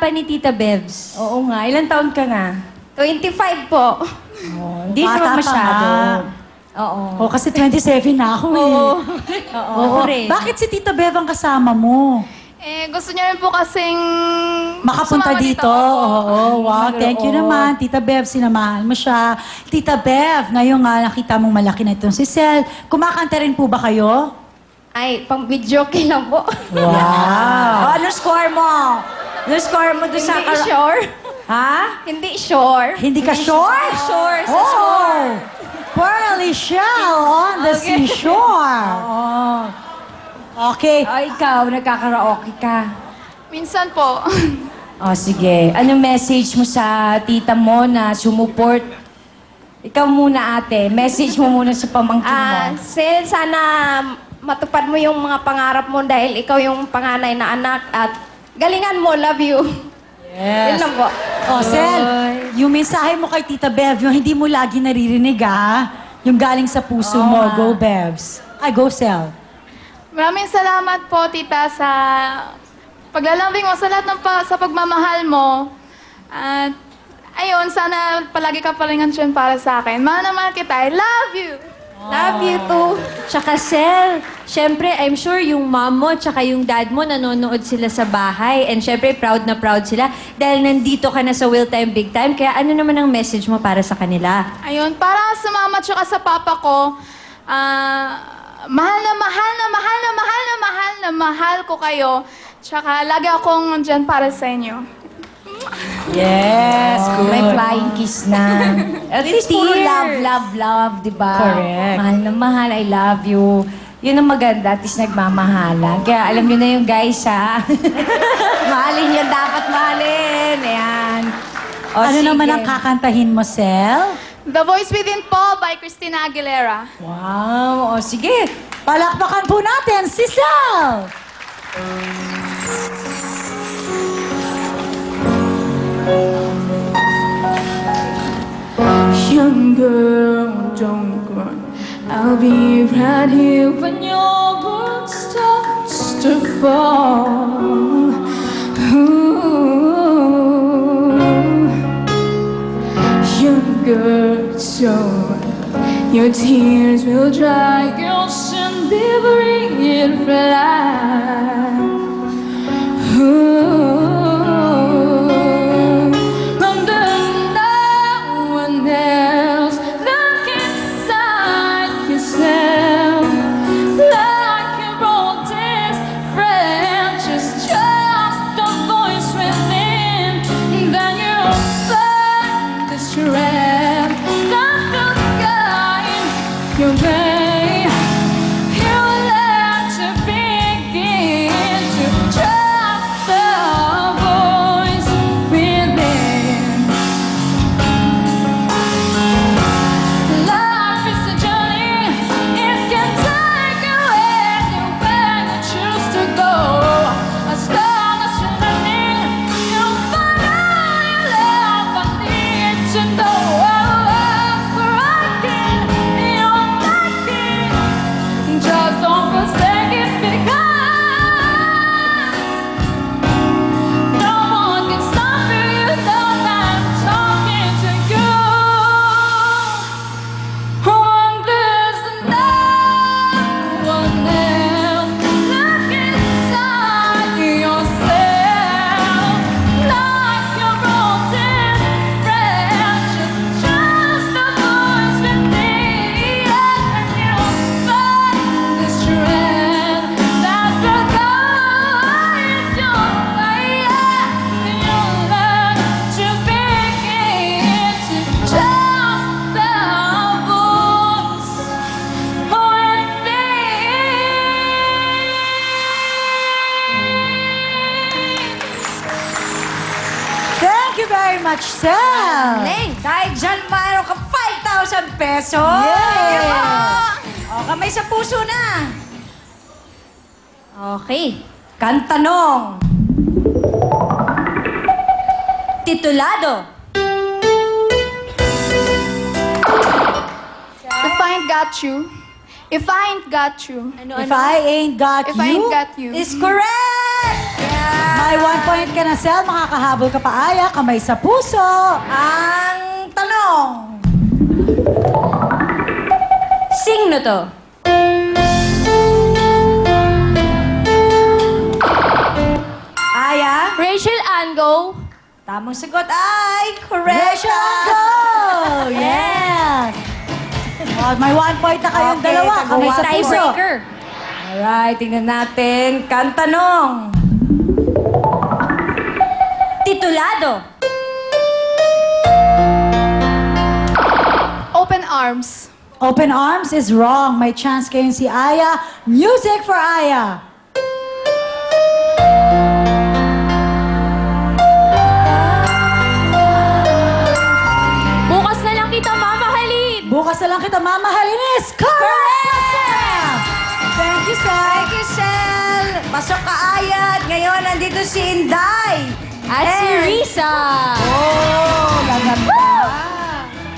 pa ni Tita Bevs. Oo nga. Ilan taon ka na? 25 po. Hindi Bata naman pa masyado. nga. Oo. Oh, kasi 27 na ako eh. Oo. Oo. rin. Bakit si Tita Bev ang kasama mo? Gusto niya rin po kasing Makapunta sumama dito. Opo. Oo, wow. Thank you naman. Tita Bev, sinamahan mo siya. Tita Bev, ngayon nga nakita mong malaki na itong si Sel. Kumakanta rin po ba kayo? Ay, pang video okay lang po. Wow. Ano score mo? Ano score mo doon sa... Hindi sure. Ha? Hindi sure. Hindi ka sure? Sure sa Oh! score. Pearly shell on the seashore. Oo. Okay. Ikaw, nagkakaraoke ka. Minsan po. Sige. Anong message mo sa tita mo na sumuport? Ikaw muna, ate. Message mo muna sa pamangkin mo. Sel, sana matupad mo yung mga pangarap mo dahil ikaw yung panganay na anak at galingan mo, love you. Yun Yes. lang po. Oh, Sel, yung mensahe mo kay Tita Bev, yung hindi mo lagi naririnig, ha? Yung galing sa puso mo. Go, Bevs. Ay, go, Sel. Maraming salamat po, tita, sa paglalambing mo, sa lahat ng sa pagmamahal mo. At ayun, sana palagi ka pa rin andyan para sa akin. Mahal na mahal kita. I love you! Love you too. Tsaka Sel, syempre, I'm sure yung mom mo tsaka yung dad mo nanonood sila sa bahay. And syempre, proud na proud sila dahil nandito ka na sa Will Time Big Time. Kaya ano naman ang message mo para sa kanila? Ayun, para sa mama tsaka sa papa ko, mahal na mahal na mahal na mahal na mahal na mahal ko kayo. Tsaka lagi akong andyan para sa inyo. Yes, good. May flying kiss na. At least puro Tear. love, love, love, di ba? Correct. Mahal na mahal, I love you. Yun ang maganda, at least nagmamahalan. Kaya alam nyo na yung guys, ha? Mahalin yun, dapat mahalin. Ayan. Ano sige. naman ang kakantahin mo, Sel? The Voice Within po by Christina Aguilera. Wow, sige. Palakpakan po natin si Sel! Young girl, don't cry. I'll be right here when your world starts to fall. Ooh. Young girl, so your tears will dry. You'll soon be breathing fly. Ooh. When there's no one else, look inside yourself. Like your oldest friend, just trust the voice within. Then you'll find the strength that will guide your way. You'll learn to begin to trust the voice within. Life is a journey, it can take you anywhere you choose to go. As long as you're learning, you'll find out you love. I need to know we're rocking, you're knocking. Just don't forsake it because no one can stop you. You know that I'm talking to you. When there's no one else, look inside yourself. Like your oldest friend, just trust the voice within, and you'll find the strength that will guide your way. You'll learn to begin to trust the voice within. Thank you very much, Sel! Neng, dahil dyan mayroon ka 5,000 pesos. Yay! O, kamay sa puso na. Okay. Kantanong. Titulado. If I ain't got you, if I ain't got you, Ano, If I ain't got if you, I ain't got you, Is correct! Yeah. May 1 point ka na, Sel. Makakahabol ka pa, Aya. Kamay sa puso. Ang tanong. Sing no to. Aya, Rachel Ango. tamang sagot ay correct. Rachel, go! Yeah! Oh, may 1 point na kayong Okay, dalawa. Kamay sa puso. Tiebreaker. Alright, tingnan natin. Kantanong. Titulado. Open Arms. Open Arms is wrong. May chance kayong si Aya. Music for Aya. Bukas na lang kita mamahalin. Bukas na lang kita mamahalin is correct! Thank you, Sel. Thank you, Sel. Pasok ka, Aya. At ngayon, nandito si Inday. At si Risa. Oh, gaganda.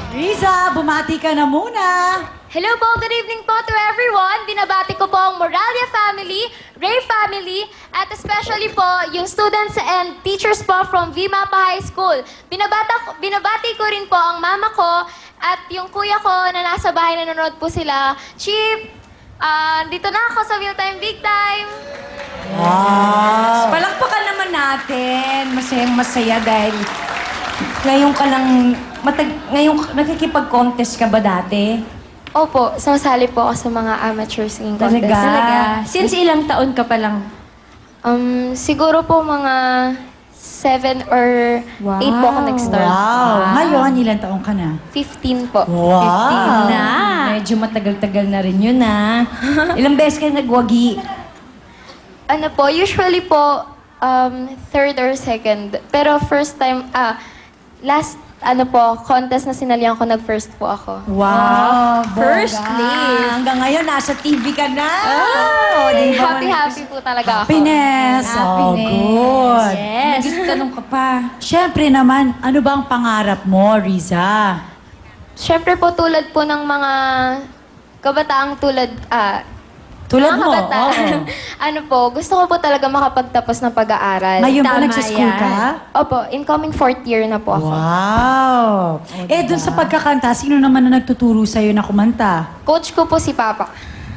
Riza, bumati ka na muna. Hello po, good evening po to everyone. Binabati ko po ang Moralia family, Ray family, at especially po yung students and teachers po from Vimapa High School. Binabati ko rin po ang mama ko at yung kuya ko na nasa bahay nanonood po sila. Chip, dito na ako sa Mealtime Big Time. Wow. Palakpakan naman natin. Masayang masaya dahil ngayon ka lang, ngayon nakikipag-contest ka ba dati? Opo, sumasali po ako sa mga amateur singing contest. Talaga? Since ilang taon ka pa lang? Siguro po mga 7 or 8 po ako nag-start. Wow. Ngayon, ilang taong ka na? 15 po. Wow. Na. Medyo matagal-tagal na rin yun, ha? Ilang beses kayo nagwagi? Ano po, usually po, third or second. Pero first time, last, contest na sinalihan ko, nag-first po ako. Wow, First bongga. place. Hanggang ngayon, nasa TV ka na. Oh, di ba? happy po talaga ako. Happiness. Oh, good. Yes. Tanong ka pa. Siyempre naman, ano ba ang pangarap mo, Riza? Siyempre po, tulad po ng mga kabataang tulad, Tulad mga mo, kabataan. oo. Gusto ko po talaga makapagtapos ng pag-aaral. Ngayon ba Tama nagsaschool yan. ka? Opo, incoming 4th year na po ako. Wow. Dun sa pagkakanta, sino naman na nagtuturo sa'yo na kumanta? Coach ko po si Papa.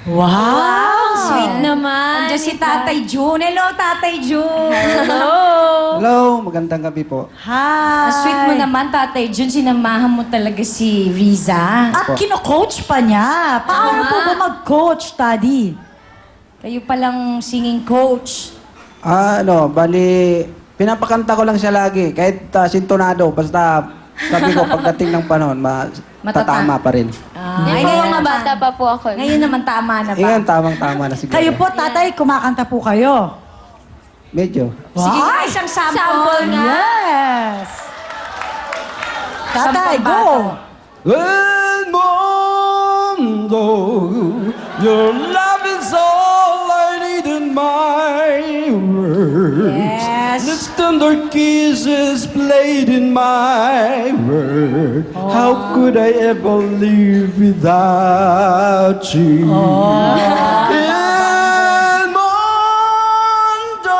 Wow. Sweet naman. Andiyan si Tatay June. Hello, Tatay June. Hello, magandang gabi po. Hi. Ang sweet mo naman, Tatay June. Sinamahan mo talaga si Riza. At kino-coach pa niya. Paano po ba mag-coach, Taddy? Kayo palang singing coach. Bali, pinapakanta ko lang siya lagi. Kahit sintonado, basta sabi ko pagdating ng panahon, matatama pa rin. Yung mga bata pa po ako. Ngayon naman tama na ba? Ngayon, tamang-tama na siguro. Kayo po, tatay, kumakanta po kayo. Medyo. Sige nga, isang sample. Sample nga. Yes. Tatay, Sampang go. El mundo, your love is all I need in my world. Yes. This tender kisses played in my world. How could I ever live without you? El mundo.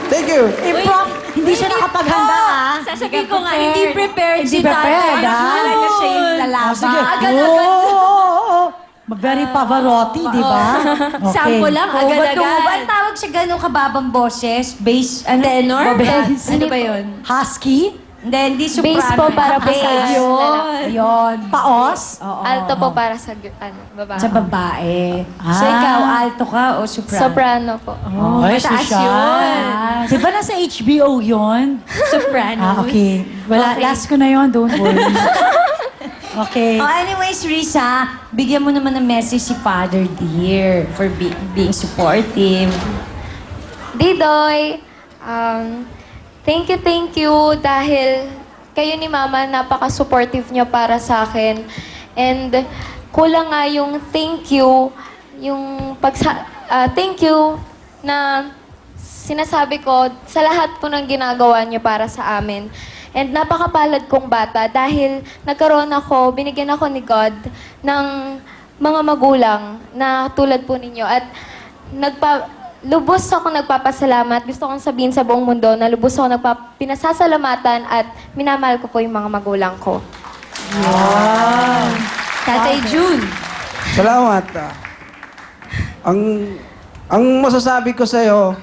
Thank you. Hindi siya nakapaghanda, ah. Sasabihin ko nga, hindi prepared Hindi si prepared, Tatay. ah. Akala niya siya yung Oh, lalaban. sige. Agad-agad. Oo. Very Pavarotti, di ba? Okay. Sample lang, agad-agad. Ang tawag sa ganun kababang boses? Bass, ano? Tenor? Bass. Ano ba yun? Husky? Hindi soprano. Bass po para po sa Ayun. Ayun. Paos? Oo. Alto po para sa babae. Sa babae. Ah. So ikaw, alto ka o soprano? Soprano po. Oh, ay, mataas social. yun. Di ba nasa HBO yun? Soprano. Okay. Wala, Okay. last ko na yun, don't worry. Okay. Oh, anyways, Risa, bigyan mo naman ng message si Father Dear for being supportive. Didoy, thank you dahil kayo ni Mama napaka-supportive niyo para sa akin. And kulang nga yung thank you na sinasabi ko sa lahat po ng ginagawa niyo para sa amin. And napakapalad kong bata dahil binigyan ako ni God ng mga magulang na tulad po ninyo. At lubos ako nagpapasalamat. Gusto kong sabihin sa buong mundo na lubos ako pinasasalamatan at minamahal ko po yung mga magulang ko. Tatay June. Salamat. Ang masasabi ko sa'yo,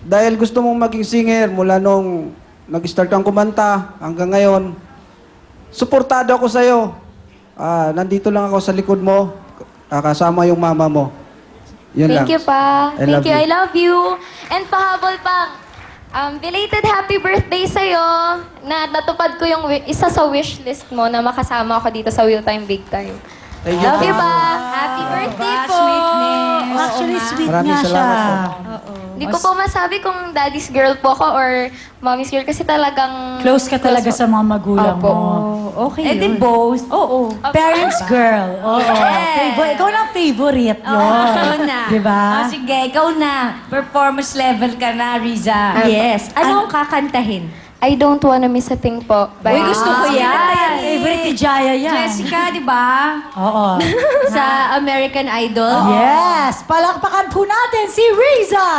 dahil gusto mong maging singer mula nung nag-start kang kumanta hanggang ngayon, suportado ako sa'yo. Nandito lang ako sa likod mo, kasama yung mama mo. Yun lang. Thank you pa. I love Thank you. you. I love you. And pahabol pa. Belated happy birthday sa'yo. Natupad ko yung isa sa wish list mo na makasama ako dito sa Will Time Big Time. Thank you. Love you pa. Happy birthday po! Sweetness. Actually, sweet Maraming nga siya. salamat Hindi ko po masabi kung daddy's girl po ako or mommy's girl kasi talagang... Close ka talaga sa mga magulang Opo. mo. Okay Eh di yun. both. Oo. Parents girl. Oo. Ikaw lang favorite yun. ikaw na. Diba? Sige, ikaw na. Performance level ka na, Riza. Yes. Ano ang kakantahin? I don't wanna miss a thing po. Uy, gusto ko Sige, yan. favorite ni Jaya yan. Jessica, di ba? Oo. Sa American Idol? Yes! Palakpakan po natin si Riza!